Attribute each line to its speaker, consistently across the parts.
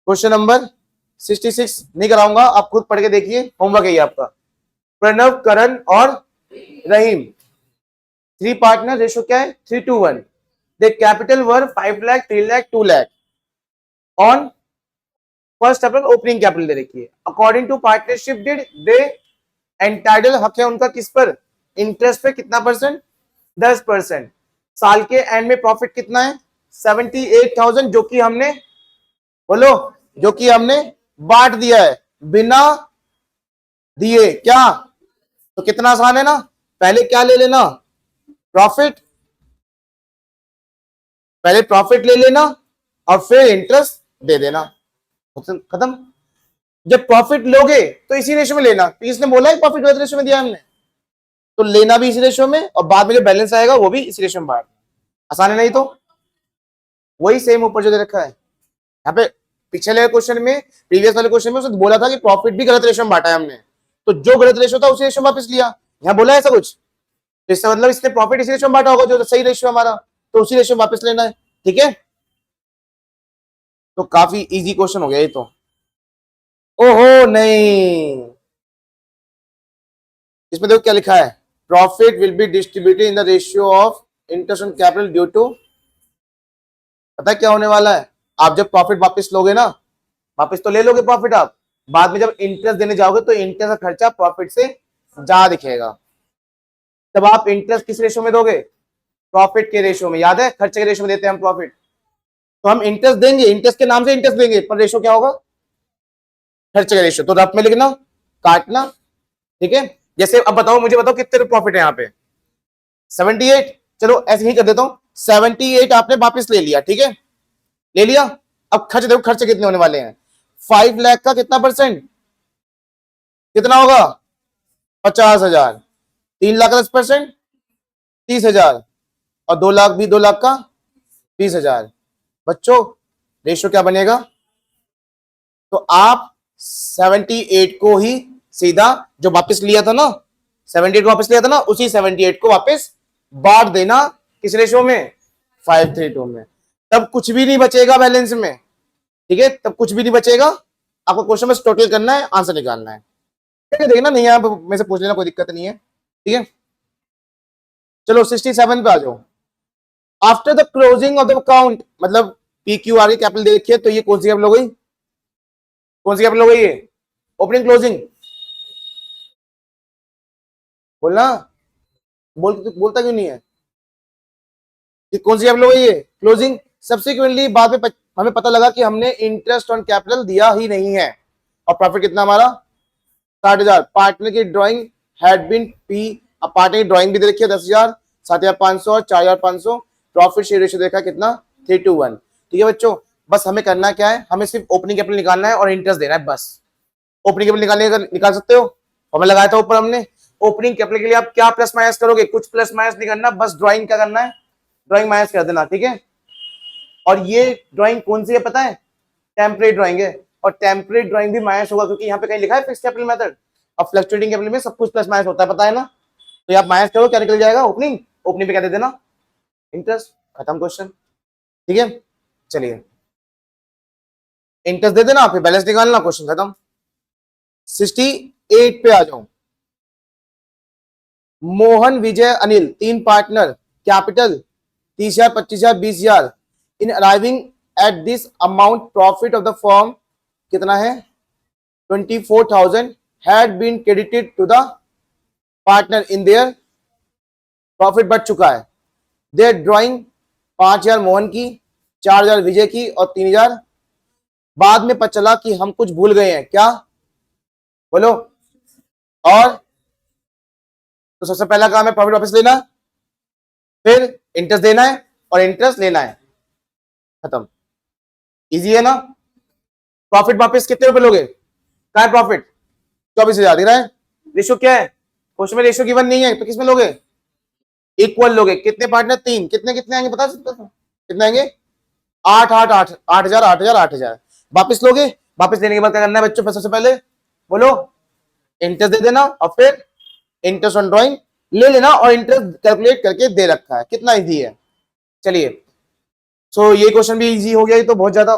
Speaker 1: Question number 66 नहीं कराऊंगा, आप खुद पढ़ के देखिए, होमवर्क है ये आपका। प्रणव, करण और रहीम, 3 पार्टनर, रेशो क्या है 3:1। Their capital were 5 lakh, 3 lakh, 2 lakh on first April. Opening capital दे रखी है। According to partnership deed they entitle, हक है उनका किस पर, इंटरेस्ट पे कितना परसेंट, 10%। साल के एंड में प्रॉफिट कितना है 78,000, जो कि हमने, बोलो, जो कि हमने बांट दिया है बिना दिए। क्या, तो कितना आसान है ना, पहले क्या ले लेना, प्रॉफिट, पहले प्रॉफिट ले लेना और फिर इंटरेस्ट दे देना, खत्म। जब प्रॉफिट लोगे तो इसी रेशो में लेना, तो इसने बोला है प्रॉफिट गलत रेशो में दिया हमने, तो लेना भी इसी रेशो में और बाद में जो बैलेंस आएगा वो भी इसी रेशो में बांटना। आसान है नहीं, तो वही सेम ऊपर जो दे रखा है यहाँ पे पिछले क्वेश्चन में, प्रीवियस वाले क्वेश्चन में उसने बोला था कि प्रॉफिट भी गलत रेशो में बांटा है हमने, तो जो गलत रेशो था उसी रेशो में वापस लिया। यहाँ बोला है ऐसा कुछ, तो इसका मतलब इसने प्रॉफिट इसी रेशो में बांटा होगा, जो सही रेशो हमारा, तो उसी रेशो में वापस लेना है। ठीक है, तो काफी इजी क्वेश्चन हो गया ये तो। ओहो नहीं, इसमें देखो क्या लिखा है, profit will be distributed in the ratio of interest on capital due to. पता है क्या होने वाला है, आप जब प्रॉफिट वापस लोगे ना, वापस तो ले लोगे प्रॉफिट आप, बाद में जब इंटरेस्ट देने जाओगे तो इंटरेस्ट का खर्चा प्रॉफिट से ज्यादा दिखेगा। जब आप इंटरेस्ट किस रेशो में दोगे, प्रॉफिट के रेशो में, याद है खर्चे के रेशो में देते हैं हम प्रॉफिट, तो हम इंटरेस्ट देंगे, इंटरेस्ट के नाम से इंटरेस्ट देंगे, पर रेशो क्या होगा, खर्चे का रेशो। तो रफ में लिखना, काटना, ठीक है। जैसे अब बताओ, मुझे बताओ कितने प्रॉफिट है यहाँ पे 78, चलो ऐसे ही कर देता हूं, 78 आपने वापस ले लिया, ठीक है, ले लिया। अब खर्च देखो, खर्चे कितने होने वाले हैं, 5 लाख का कितना परसेंट, कितना होगा 50,000, 3 लाख का 10%, 30,000, और 2 लाख भी 2 लाख का 20,000। बच्चों रेशो क्या बनेगा, तो आप 78 को ही सीधा जो वापस लिया था ना, 78 वापस लिया था ना, उसी 78 को वापस बांट देना किस रेशो में, 5:2 में। तब कुछ भी नहीं बचेगा बैलेंस में, ठीक है, तब कुछ भी नहीं बचेगा। आपको क्वेश्चन बस टोटल करना है, आंसर निकालना है, ठीक है। देखना नहीं है आप में से पूछ लेना, कोई दिक्कत नहीं है, ठीक है। चलो 67 पे आ जाओ। After the closing of the account, मतलब PQR की कैपिटल दे रखी है, तो ये कौन सी कैपिटल हो गई, कौन सी कैपिटल हो गई ये, ओपनिंग क्लोजिंग, बोलना, बोलता क्यों नहीं है, कि कौन सी कैपिटल हो गई ये, क्लोजिंग। सब्सिक्वेंटली बाद में हमें पता लगा कि हमने इंटरेस्ट ऑन कैपिटल दिया ही नहीं है, और प्रॉफिट कितना हमारा 60,000। पार्टनर की ड्राइंग हैड बीन पी, अब पार्टनर की ड्राइंग भी दे रखी है 10,000, 7,500 और 4,500। प्रॉफिट शेयर रेशियो देखा कितना 3:1, ठीक है बच्चों। बस हमें करना क्या है, हमें सिर्फ ओपनिंग कैपिटल निकालना है और इंटरेस्ट देना है, बस। ओपनिंग कैपिटल निकालने का निकाल सकते हो, और मैं लगाया था ऊपर हमने। ओपनिंग कैपिटल के लिए आप क्या प्लस माइनस करोगे, कुछ प्लस माइनस नहीं करना, बस ड्राइंग क्या करना है, ड्राइंग माइनस कर देना, ठीक है। और ये ड्राइंग कौन सी है पता है, टेम्परेरी ड्राइंग है, और टेम्परेरी ड्राइंग भी माइनस होगा, क्योंकि यहाँ पे कहीं लिखा है फिक्स कैपिटल मेथड, और फ्लक्चुएटिंग कैपिटल में सब कुछ प्लस माइनस होता है, पता है ना। तो आप माइनस करो, क्या निकल जाएगा, ओपनिंग, ओपनिंग पे क्या दे देना, इंटरेस्ट, खत्म क्वेश्चन, ठीक है। चलिए इंटरेस्ट दे देना, फिर बैलेंस निकालना, क्वेश्चन खत्म। 68 पे आ जाऊं। Mohan, Vijay, Anil, 3 partner, capital 30,000, 25,000, 20,000। In arriving at this amount, profit of the firm कितना है 24,000 had been credited to the partner in their, profit बढ़ चुका है। देयर ड्राइंग 5,000 मोहन की, 4,000 विजय की और 3,000। बाद में पता चला कि हम कुछ भूल गए हैं, क्या बोलो, और तो सबसे पहला काम है प्रॉफिट वापस लेना, फिर इंटरेस्ट देना है और इंटरेस्ट लेना है, खत्म। इजी है ना। प्रॉफिट वापस कितने रुपए लोगे, क्या है प्रॉफिट 24,000 दिख रहा है। रेशो क्या है, क्वेश्चन में रेशो गिवन नहीं है, तो किसमें लोगे, इक्वल लोगे। कितने पार्टनर 3, कितने कितने आएंगे बता सकते हो, कितने आएंगे 8 8 8 8,000 8,000 8,000 वापस लोगे। वापस लेने के बाद क्या करना है बच्चों, सबसे पहले बोलो इंटरेस्ट दे देना, और फिर इंटरेस्ट ऑन ड्राइंग ले लेना, और इंटरेस्ट कैलकुलेट करके दे रखा है, कितना इजी है। चलिए सो ये क्वेश्चन भी इजी हो गया, ये तो बहुत ज्यादा।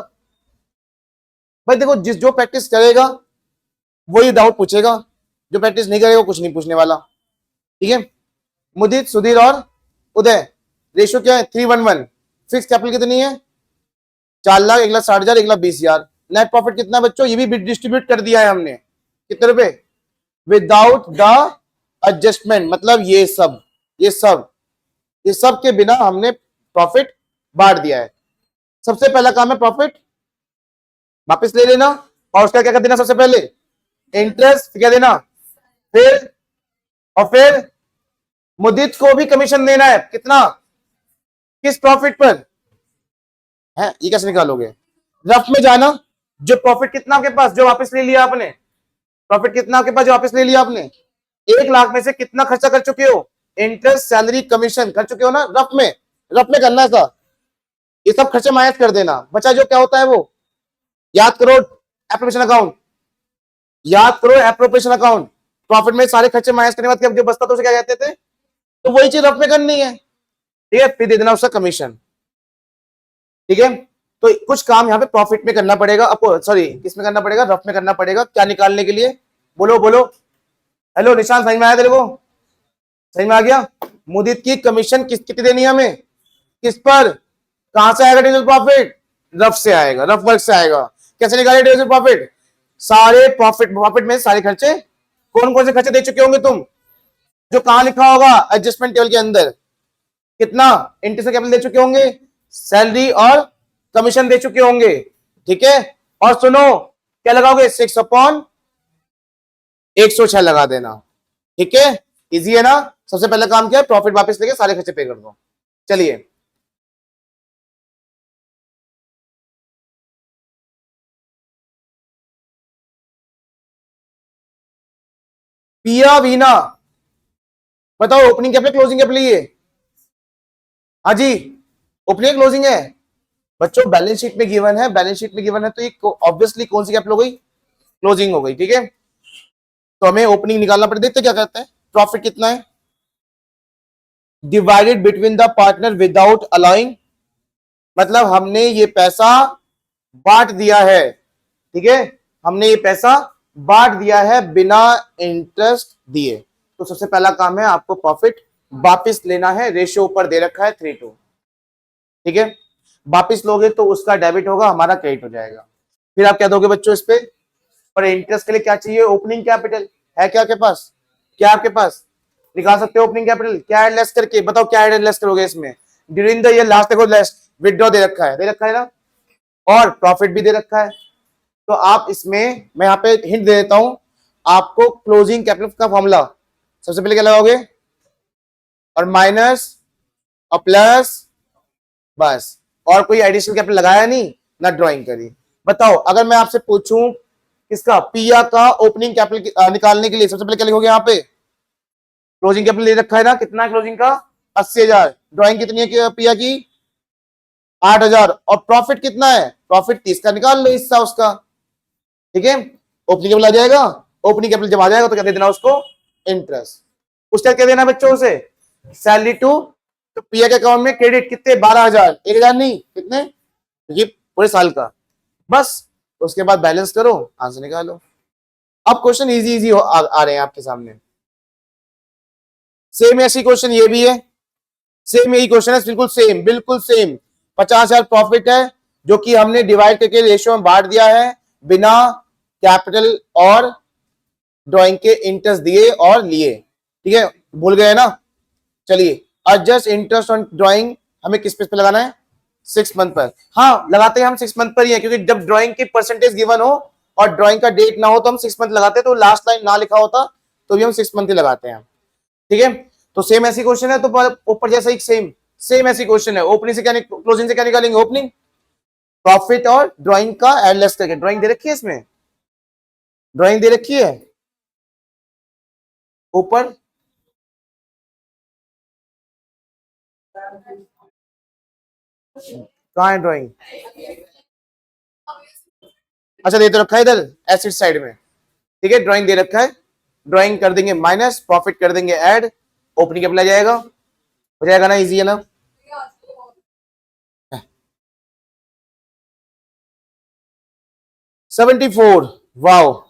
Speaker 1: भाई देखो, जिस जो प्रैक्टिस करेगा वही डाउट पूछेगा, जो प्रैक्टिस नहीं करेगा कुछ नहीं पूछने वाला। ठीक है, मुदित, सुधीर और उदय, रेशियो क्या है? 3:1:1। फिक्स कैपिटल कितनी है? 4,00,000, 1,60,000, 1,20,000। नेट प्रॉफिट कितना बच्चों? ये भी डिस्ट्रीब्यूट कर दिया है हमने। कितने रुपए? विदाउट द एडजस्टमेंट, मतलब ये सब के बिना हमने प्रॉफिट बांट दिया है। सबसे पहला काम है प्रॉफिट वापस ले लेना, और उसका क्या कर देना? सबसे पहले इंटरेस्ट क्या देना, फिर और फिर मुदित को भी कमीशन देना है। कितना? किस प्रॉफिट पर है? ये कैसे निकालोगे? रफ में जाना, जो प्रॉफिट कितना आपके पास जो वापस ले लिया आपने, प्रॉफिट कितना आपके पास जो वापस ले लिया आपने, 1,00,000 में से कितना खर्चा कर चुके हो? इंटरेस्ट, सैलरी, कमीशन कर चुके हो ना। रफ में करना है सर, ये सब खर्चे माइनस कर देना। बचा जो क्या होता है वो याद करो, एप्रोप्रिएशन अकाउंट। याद करो एप्रोप्रिएशन अकाउंट। प्रॉफिट में सारे खर्चे माइनस करने के बाद जो बचता तो उसे क्या कहते थे? तो वही चीज रफ में करनी है। ठीक है, फिर दे देना उसका कमीशन। ठीक है, तो कुछ काम यहाँ पे प्रॉफिट में करना पड़ेगा आपको, सॉरी किसमें करना पड़ेगा? रफ में करना पड़ेगा। क्या निकालने के लिए? बोलो बोलो। हेलो निशान, समझ में आया तेरे को? समझ में आ गया? मुदित की कमीशन कितनी देनी है हमें? किस पर? कहां से आएगा डिविजिबल प्रॉफिट? रफ से आएगा, रफ वर्क से आएगा। कैसे निकाले डिविजिबल प्रॉफिट? सारे प्रॉफिट में सारे खर्चे, कौन कौन से खर्चे दे चुके होंगे तुम? जो कहां लिखा होगा एडजस्टमेंट टेबल के अंदर, कितना इंटरेस्ट कैपिटल दे चुके होंगे, सैलरी और कमीशन दे चुके होंगे। ठीक है, और सुनो क्या लगाओगे? 6/106 लगा देना। ठीक है, इजी है ना? सबसे पहला काम क्या है? प्रॉफिट वापस लेके सारे खर्चे पे कर दो। चलिए, पिया वीना, बताओ ओपनिंग कैपिटल क्लोजिंग कैपिटल? ये हाँ जी, ओपनिंग क्लोजिंग है बच्चों। बैलेंस शीट में गिवन है, बैलेंस शीट में गिवन है, तो ये ऑब्वियसली कौन सी कैपिटल हो गई? क्लोजिंग हो गई। ठीक है, तो हमें ओपनिंग निकालना पड़ेगा। देखते क्या करते हैं, प्रॉफिट कितना है? Divided between the partner without allowing, मतलब हमने ये पैसा बांट दिया है। ठीक है, हमने ये पैसा बांट दिया है बिना इंटरेस्ट दिए। तो सबसे पहला काम है आपको प्रॉफिट वापिस लेना है। रेशियो ऊपर दे रखा है 3:2। ठीक है, वापिस लोगे तो उसका डेबिट होगा, हमारा क्रेडिट हो जाएगा। फिर आप क्या दोगे बच्चों इस पे? पर इंटरेस्ट के लिए क्या चाहिए? ओपनिंग कैपिटल है क्या आपके पास? क्या आपके पास निकाल सकते हो ओपनिंग कैपिटल? क्या एड लेस करके बताओ, क्या एड लेस करोगे इसमें? ड्यूरिंग द ईयर लास्ट देखो, लेस विड्रॉ दे रखा है, ना, और प्रॉफिट भी दे रखा है। तो आप इसमें, मैं यहाँ पे हिंट दे देता हूं आपको, क्लोजिंग कैपिटल का फॉर्मूला सबसे पहले क्या लगाओगे? और माइनस और प्लस, बस। और कोई एडिशनल कैपिटल लगाया नहीं ना, ड्राइंग करी। बताओ अगर मैं आपसे पूछूं किसका, पिया का ओपनिंग कैपिटल निकालने के लिए सबसे पहले क्या लिखोगे? यहाँ पे क्लोजिंग कैपिटल ले रखा है ना, कितना है क्लोजिंग का? 80,000। ड्राइंग कितनी है पिया की? 8,000। और प्रॉफिट कितना है? प्रॉफिट 30 का, निकाल लो हिस्सा उसका। ठीक है, ओपनिंग कैपिटल आ जाएगा। ओपनिंग कैपिटल जब आ जाएगा तो क्या दे देना उसको? इंटरेस्ट। उसका क्या देना बच्चों उसे? सैलरी टू, तो पिया के अकाउंट में क्रेडिट कितने? 12,000। 1,000 नहीं, कितने? ये पूरे साल का। बस उसके बाद बैलेंस करो, आंसर निकालो। अब क्वेश्चन इजी इजी आ रहे हैं आपके सामने। सेम ऐसी क्वेश्चन ये भी है, सेम यही क्वेश्चन है, बिल्कुल सेम, बिल्कुल सेम। 50,000 प्रॉफिट है जो कि हमने डिवाइड करके रेशियो में बांट दिया है बिना कैपिटल और ड्राइंग के इंटरेस्ट दिए और लिए। ठीक है, भूल गए ना? चलिए, एडजस्ट इंटरेस्ट ऑन ड्राइंग हमें किस पे लगाना है? 6 मंथ पर। हाँ, लगाते हैं हम 6 मंथ पर ही है, क्योंकि जब ड्राइंग की परसेंटेज गिवन हो और ड्राइंग का डेट ना हो तो हम 6 मंथ लगाते हैं। तो लास्ट लाइन ना लिखा होता तो भी हम 6 मंथ ही लगाते हैं। ठीक है, तो सेम ऐसी क्वेश्चन है, तो ऊपर जैसा ही सेम सेम ऐसी क्वेश्चन है। ओपनिंग से क्या, क्लोजिंग से क्या निकालेंगे? ओपनिंग, प्रॉफिट और ड्राइंग का एड लेस करके। ड्राइंग दे रखी है इसमें, ड्राइंग दे रखी है ऊपर। कहाँ है ड्राइंग? अच्छा, दे तो रखा है इधर एसिड साइड में। ठीक है, ड्राइंग दे रखा है। ड्राइंग कर देंगे माइनस, प्रॉफिट कर देंगे ऐड, ओपनिंग कैपिटल आ जाएगा। हो जाएगा ना? इजी है ना? 74, वाओ,